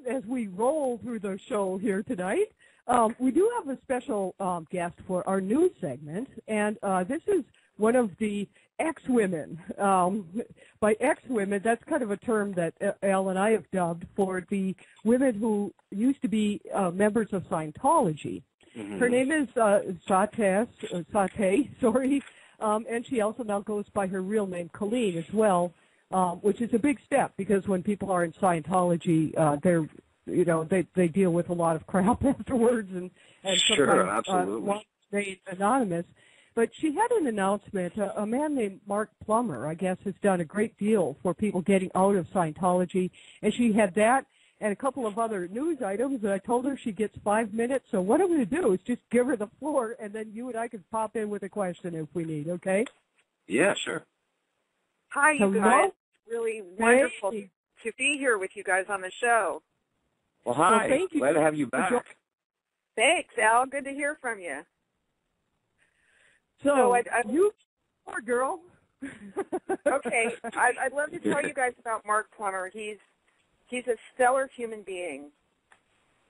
as we roll through the show here tonight, we do have a special guest for our news segment, and this is one of the ex-women. By ex-women, that's kind of a term that Al and I have dubbed for the women who used to be members of Scientology. Mm-hmm. Her name is Satay, and she also now goes by her real name, Colleen, as well, which is a big step because when people are in Scientology, they deal with a lot of crap afterwards and sometimes want to stay anonymous. But she had an announcement. A man named Mark Plummer, I guess, has done a great deal for people getting out of Scientology, and she had that and a couple of other news items, and I told her she gets 5 minutes. So what I'm going to do is just give her the floor, and then you and I can pop in with a question if we need, okay? Yeah, sure. Hi, you guys. Really wonderful to be here with you guys on the show. Well, hi. Well, thank you. Glad to have you back. Thanks, Al. Good to hear from you. So you poor girl. Okay. I'd love to tell you guys about Mark Plummer. He's a stellar human being.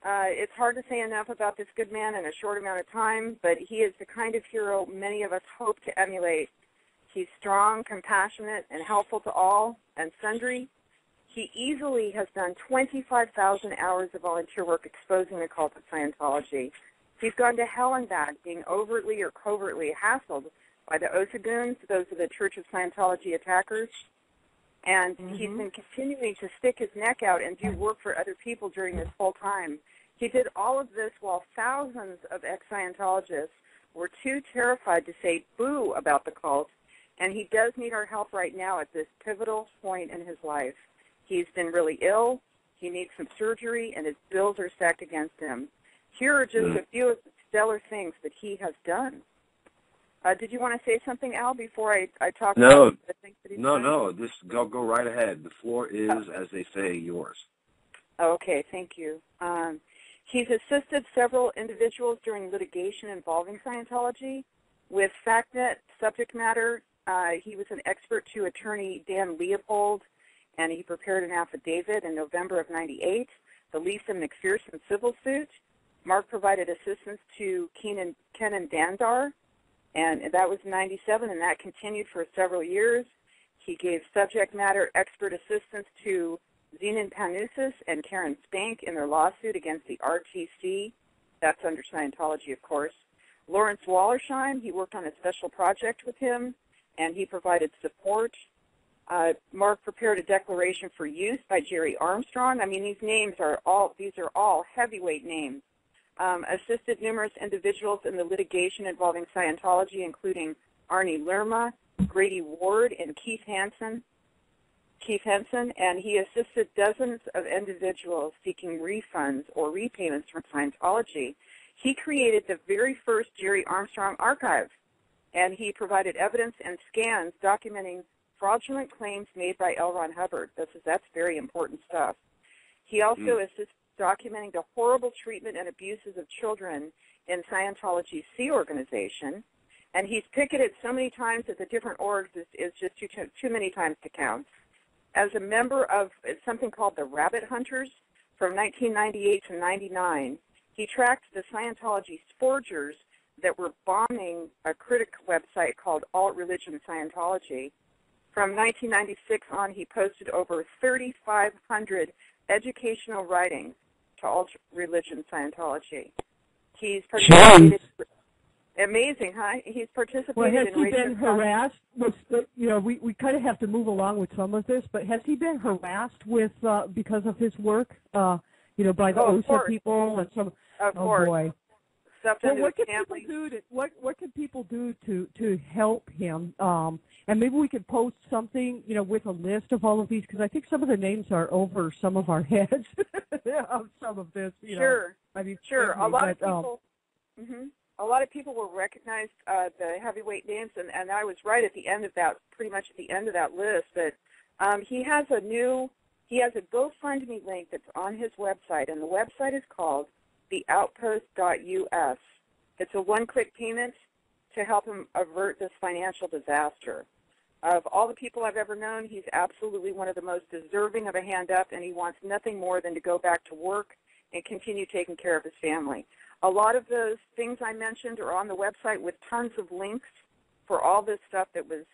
It's hard to say enough about this good man in a short amount of time, but he is the kind of hero many of us hope to emulate. He's strong, compassionate, and helpful to all and sundry. He easily has done 25,000 hours of volunteer work exposing the cult of Scientology. He's gone to hell and back, being overtly or covertly hassled by the Osagoons, those are the Church of Scientology attackers. And he's been continuing to stick his neck out and do work for other people during this whole time. He did all of this while thousands of ex-Scientologists were too terrified to say boo about the cult, and he does need our help right now at this pivotal point in his life. He's been really ill, he needs some surgery, and his bills are stacked against him. Here are just a few of the stellar things that he has done. Did you want to say something, Al, before I talk about the things that he's done? No. Just go right ahead. The floor is, as they say, yours. Okay, thank you. He's assisted several individuals during litigation involving Scientology with FactNet subject matter. He was an expert to attorney Dan Leopold, and he prepared an affidavit in November of '98, the Lisa McPherson civil suit. Mark provided assistance to Kenan Dandar, and that was in '97, and that continued for several years. He gave subject matter expert assistance to Zenon Panousis and Karen Spank in their lawsuit against the RTC. That's under Scientology, of course. Lawrence Wallersheim, he worked on a special project with him, and he provided support. Mark prepared a declaration for use by Jerry Armstrong. I mean, these are all heavyweight names. Assisted numerous individuals in the litigation involving Scientology, including Arnie Lerma, Grady Ward, and Keith Henson, and he assisted dozens of individuals seeking refunds or repayments from Scientology. He created the very first Jerry Armstrong archive, and he provided evidence and scans documenting fraudulent claims made by L. Ron Hubbard. That's very important stuff. He also assisted documenting the horrible treatment and abuses of children in Scientology's C organization, and he's picketed so many times at the different orgs is just too many times to count. As a member of something called the Rabbit Hunters from 1998 to 99, he tracked the Scientology forgers that were bombing a critic website called Alt Religion Scientology. From 1996 on, he posted over 3,500 educational writings to Alt Religion Scientology. He's participated. Amazing, huh? He's participated. Well, has in he been harassed? We kind of have to move along with some of this, but has he been harassed with because of his work? By the OSA people and some. Of course. Boy. Well, what can people do to help him? And maybe we could post something, with a list of all of these, because I think some of the names are over some of our heads of some of this. Sure. Sure. A lot of people will recognize the heavyweight names, and I was right at the end of that, pretty much at the end of that list. That he has a GoFundMe link that's on his website, and the website is called theoutpost.us. It's a one-click payment to help him avert this financial disaster. Of all the people I've ever known, he's absolutely one of the most deserving of a hand up, and he wants nothing more than to go back to work and continue taking care of his family. A lot of those things I mentioned are on the website with tons of links for all this stuff that was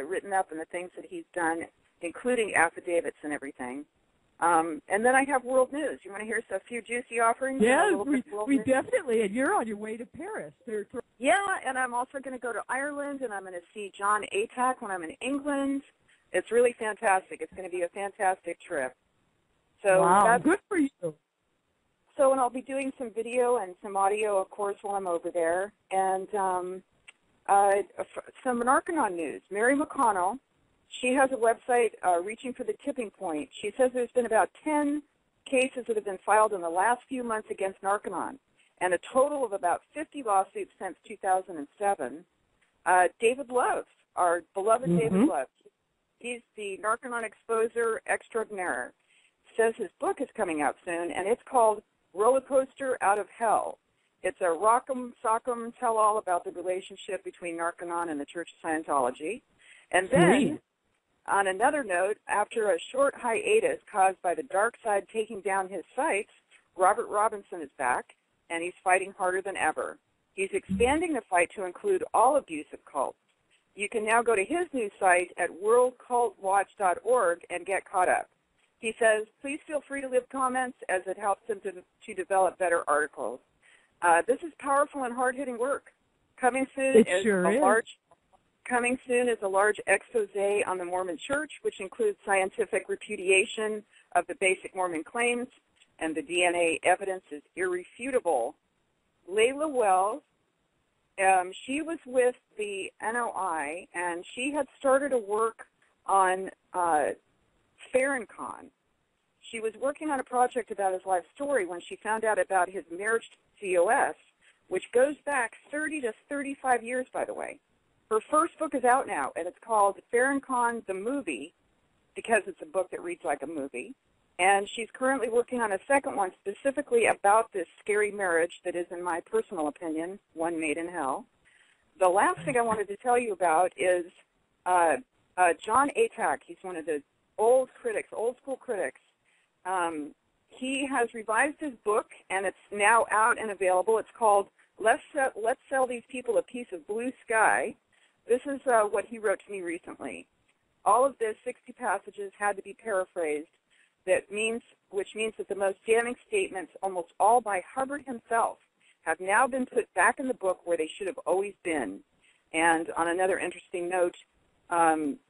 written up and the things that he's done, including affidavits and everything. And then I have world news. You want to hear a few juicy offerings? Yes, we definitely. And you're on your way to Paris. Yeah, and I'm also going to go to Ireland, and I'm going to see John Atack when I'm in England. It's really fantastic. It's going to be a fantastic trip. So wow, that's good for you. So, and I'll be doing some video and some audio, of course, while I'm over there. And some Narconon news. Mary McConnell, she has a website, Reaching for the Tipping Point. She says there's been about 10 cases that have been filed in the last few months against Narconon, and a total of about 50 lawsuits since 2007. David Love, our beloved David Love, he's the Narconon exposer extraordinaire, says his book is coming out soon, and it's called Roller Coaster Out of Hell. It's a rock'em sock'em tell-all about the relationship between Narconon and the Church of Scientology. And then, on another note, after a short hiatus caused by the dark side taking down his sites, Robert Robinson is back, and he's fighting harder than ever. He's expanding the fight to include all abusive cults. You can now go to his new site at worldcultwatch.org and get caught up. He says, please feel free to leave comments as it helps him to develop better articles. This is powerful and hard-hitting work. Coming soon is a large expose on the Mormon Church, which includes scientific repudiation of the basic Mormon claims, and the DNA evidence is irrefutable. Layla Wells, she was with the NOI, and she had started a work on Farrakhan. She was working on a project about his life story when she found out about his marriage to COS, which goes back 30 to 35 years, by the way. Her first book is out now, and it's called Farrakhan the Movie, because it's a book that reads like a movie. And she's currently working on a second one specifically about this scary marriage that is, in my personal opinion, one made in hell. The last thing I wanted to tell you about is John Atack. He's one of the old school critics. He has revised his book, and it's now out and available. It's called Let's Sell These People a Piece of Blue Sky. This is what he wrote to me recently. All of this, 60 passages, had to be paraphrased, which means that the most damning statements, almost all by Hubbard himself, have now been put back in the book where they should have always been. And on another interesting note,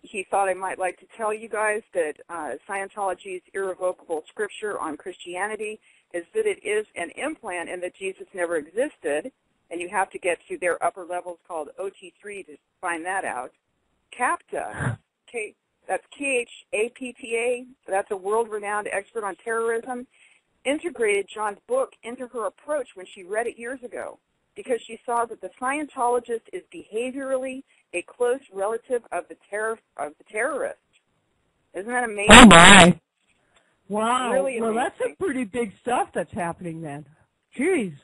he thought I might like to tell you guys that Scientology's irrevocable scripture on Christianity is that it is an implant and that Jesus never existed, and you have to get to their upper levels called OT3 to find that out. CAPTA, that's KHAPTA, that's a world-renowned expert on terrorism, integrated John's book into her approach when she read it years ago, because she saw that the Scientologist is behaviorally a close relative of the terrorist. Isn't that amazing? Oh, my. Wow. Really well, amazing. That's some pretty big stuff that's happening then. Jeez.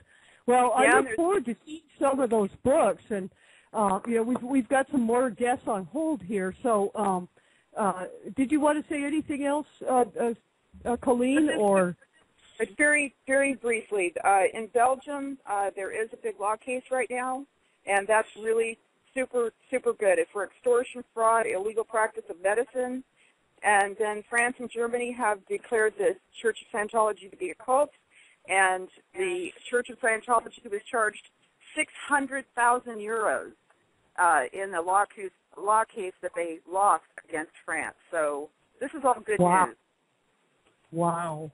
Well, I look forward to seeing some of those books, and we've got some more guests on hold here. So, did you want to say anything else, Colleen, or? Very, very briefly, in Belgium, there is a big law case right now, and that's really super, super good. It's for extortion, fraud, illegal practice of medicine. And then France and Germany have declared the Church of Scientology to be a cult, and the Church of Scientology was charged 600,000 euros in the law case that they lost against France. So this is all good news. Wow.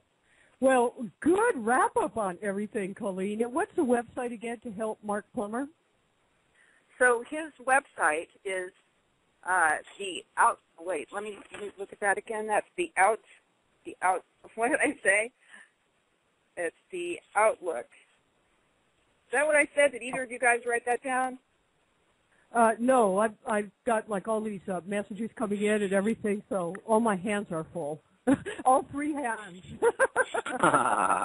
Well, good wrap-up on everything, Colleen. What's the website again to help Mark Plummer? So his website is wait, let me look at that again. That's what did I say? It's the Outlook. Is that what I said? Did either of you guys write that down? No, I've got like all these messages coming in and everything, so all my hands are full. All three hands.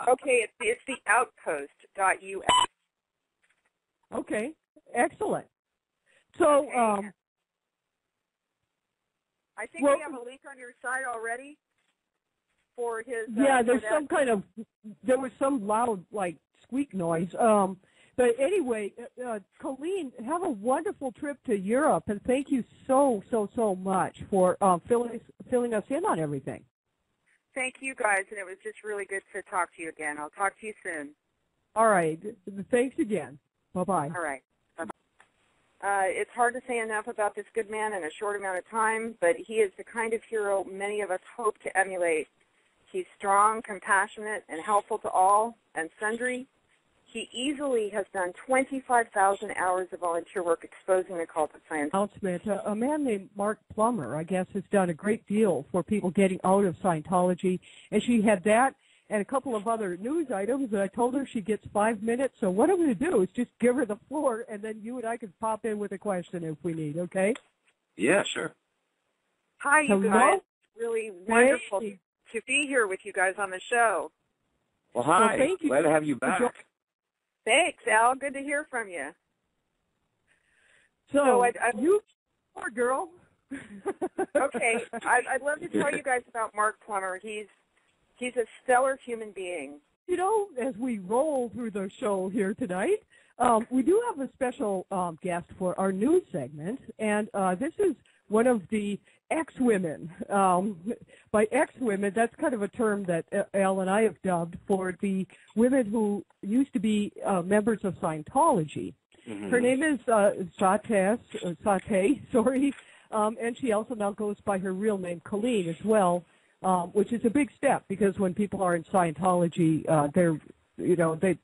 Okay, it's the outpost.us. Okay, excellent. So, I think we have a link on your site already for his. Yeah, there's some there was some loud, like, squeak noise. But anyway, Colleen, have a wonderful trip to Europe, and thank you so much for filling us in on everything. Thank you, guys, and it was just really good to talk to you again. I'll talk to you soon. All right. Thanks again. Bye-bye. All right. Bye-bye. It's hard to say enough about this good man in a short amount of time, but he is the kind of hero many of us hope to emulate. He's strong, compassionate, and helpful to all and sundry. He easily has done 25,000 hours of volunteer work exposing the cult of Scientology. A man named Mark Plummer, I guess, has done a great deal for people getting out of Scientology, and she had that and a couple of other news items, and I told her she gets 5 minutes. So what I'm going to do is just give her the floor, and then you and I can pop in with a question if we need, okay? Yeah, sure. Hi, you guys. Really wonderful to be here with you guys on the show. Well, hi. Well, thank you. Glad to have you back. Thanks, Al. Good to hear from you. So you poor girl. Okay. I'd love to tell you guys about Mark Plummer. He's a stellar human being. You know, as we roll through the show here tonight, we do have a special guest for our news segment, and this is one of the ex-women. By ex-women, that's kind of a term that Al and I have dubbed for the women who used to be members of Scientology. Mm-hmm. Her name is Satay, and she also now goes by her real name, Colleen, as well, which is a big step because when people are in Scientology,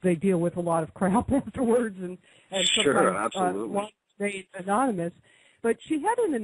they deal with a lot of crap afterwards and sure, sometimes absolutely. stay anonymous. But she had an